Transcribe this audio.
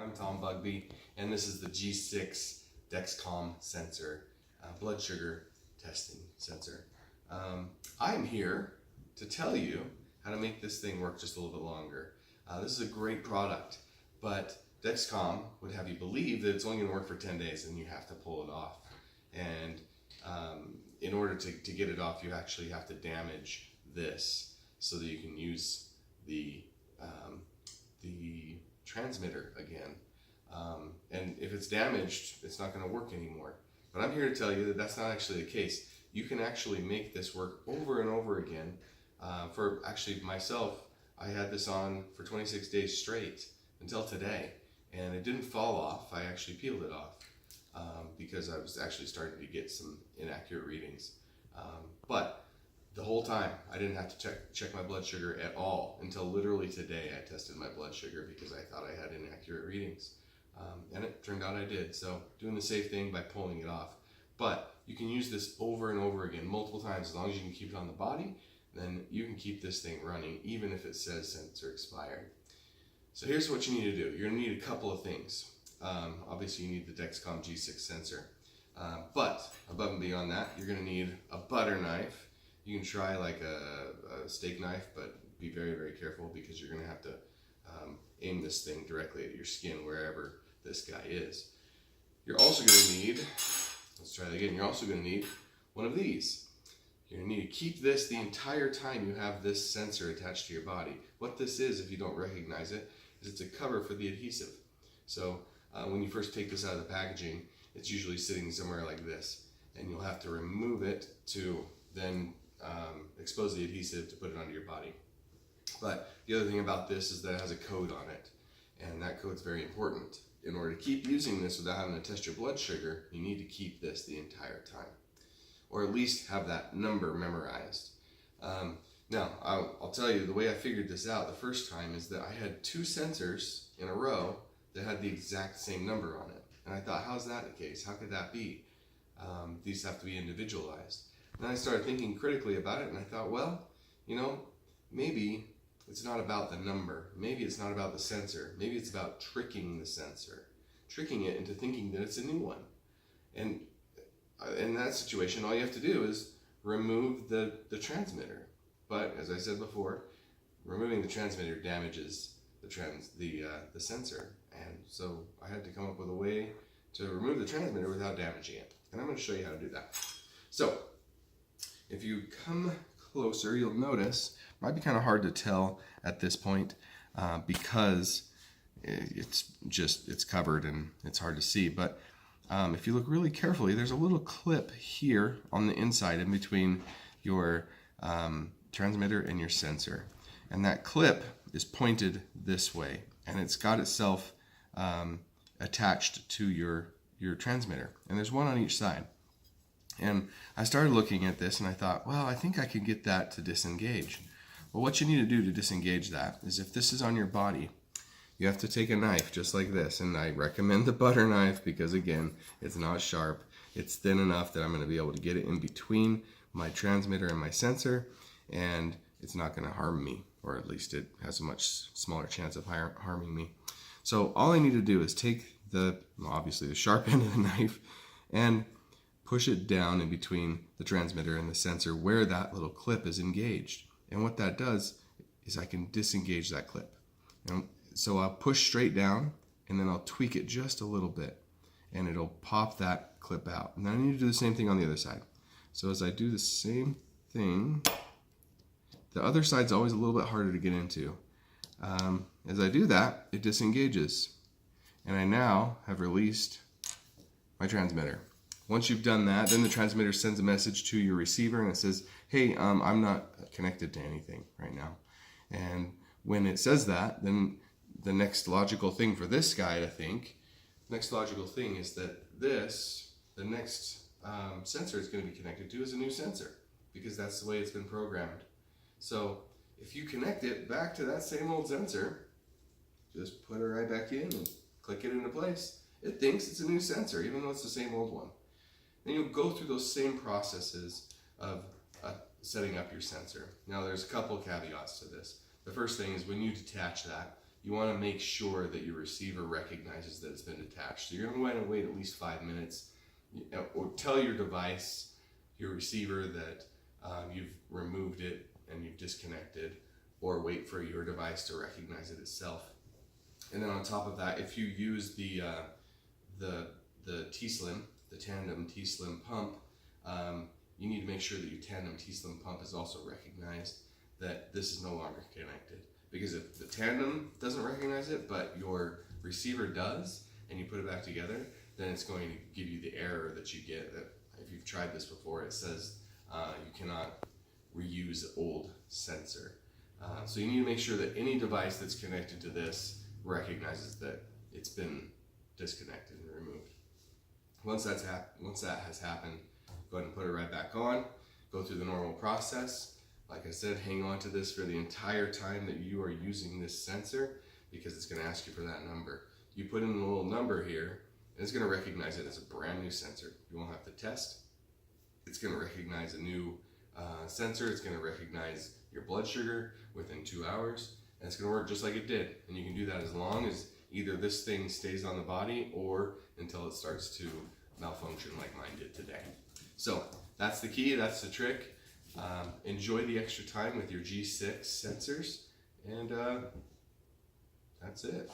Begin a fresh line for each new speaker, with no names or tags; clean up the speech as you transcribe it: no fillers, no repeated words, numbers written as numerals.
I'm Tom Bugbee, and this is the G6 Dexcom sensor, blood sugar testing sensor. I'm here to tell you how to make this thing work just a little bit longer. This is a great product, but Dexcom would have you believe that it's only going to work for 10 days and you have to pull it off. And in order to get it off, you actually have to damage this so that you can use the transmitter again. And if it's damaged, it's not going to work anymore. But I'm here to tell you that that's not actually the case. You can actually make this work over and over again. For actually myself, I had this on for 26 days straight until today, and it didn't fall off. I actually peeled it off because I was actually starting to get some inaccurate readings. But the whole time, I didn't have to check my blood sugar at all until literally today. I tested my blood sugar because I thought I had inaccurate readings. And it turned out I did. So doing the safe thing by pulling it off. But you can use this over and over again, multiple times. As long as you can keep it on the body, then you can keep this thing running, even if it says sensor expired. So here's what you need to do. You're going to need a couple of things. Obviously, you need the Dexcom G6 sensor. But above and beyond that, you're going to need a butter knife. You can try like a steak knife, but be very, very careful because you're going to have to aim this thing directly at your skin, wherever this guy is. You're also going to need, let's try that again, you're also going to need one of these. You're going to need to keep this the entire time you have this sensor attached to your body. What this is, if you don't recognize it, is it's a cover for the adhesive. So when you first take this out of the packaging, it's usually sitting somewhere like this, and you'll have to remove it to then expose the adhesive to put it onto your body. But the other thing about this is that it has a code on it, and that code's very important. In order to keep using this without having to test your blood sugar, you need to keep this the entire time, or at least have that number memorized. Now, I'll tell you, the way I figured this out the first time is that I had two sensors in a row that had the exact same number on it. And I thought, how's that the case? How could that be? These have to be individualized. And then I started thinking critically about it, and I thought, well, you know, maybe it's not about the number. Maybe it's not about the sensor. Maybe it's about tricking the sensor, tricking it into thinking that it's a new one. And in that situation, all you have to do is remove the transmitter. But as I said before, removing the transmitter damages the sensor. And so I had to come up with a way to remove the transmitter without damaging it. And I'm going to show you how to do that. So if you come closer, you'll notice it might be kind of hard to tell at this point because it's covered and it's hard to see. But if you look really carefully, there's a little clip here on the inside in between your transmitter and your sensor. And that clip is pointed this way, and it's got itself attached to your transmitter. And there's one on each side. And I started looking at this and I thought, well, I think I can get that to disengage. Well, what you need to do to disengage that is, if this is on your body, you have to take a knife just like this. And I recommend the butter knife because, again, it's not sharp. It's thin enough that I'm going to be able to get it in between my transmitter and my sensor, and it's not going to harm me, or at least it has a much smaller chance of harming me. So all I need to do is take obviously the sharp end of the knife and push it down in between the transmitter and the sensor where that little clip is engaged. And what that does is I can disengage that clip. And so I'll push straight down, and then I'll tweak it just a little bit, and it'll pop that clip out. And then I need to do the same thing on the other side. So as I do the same thing, the other side's always a little bit harder to get into. As I do that, it disengages. And I now have released my transmitter. Once you've done that, then the transmitter sends a message to your receiver and it says, hey, I'm not connected to anything right now. And when it says that, then the next logical thing for this guy to think, next logical thing is that the next sensor it's going to be connected to is a new sensor, because that's the way it's been programmed. So if you connect it back to that same old sensor, just put it right back in and click it into place. It thinks it's a new sensor, even though it's the same old one. And you'll go through those same processes of setting up your sensor. Now there's a couple caveats to this. The first thing is when you detach that, you want to make sure that your receiver recognizes that it's been detached. So you're going to want to wait at least 5 minutes, or tell your device, your receiver, that you've removed it and you've disconnected, or wait for your device to recognize it itself. And then on top of that, if you use the T-Slim, the tandem T-Slim pump, you need to make sure that your tandem T-Slim pump is also recognized that this is no longer connected. Because if the tandem doesn't recognize it, but your receiver does, and you put it back together, then it's going to give you the error that you get. That if you've tried this before, it says you cannot reuse old sensor. So you need to make sure that any device that's connected to this recognizes that it's been disconnected and removed. Once that has happened, go ahead and put it right back on. Go through the normal process. Like I said, hang on to this for the entire time that you are using this sensor, because it's going to ask you for that number. You put in a little number here, and it's going to recognize it as a brand new sensor. You won't have to test. It's going to recognize a new sensor. It's going to recognize your blood sugar within 2 hours, and it's going to work just like it did. And you can do that as long as either this thing stays on the body or until it starts to malfunction like mine did today. So that's the key, that's the trick. Enjoy the extra time with your G6 sensors, and that's it.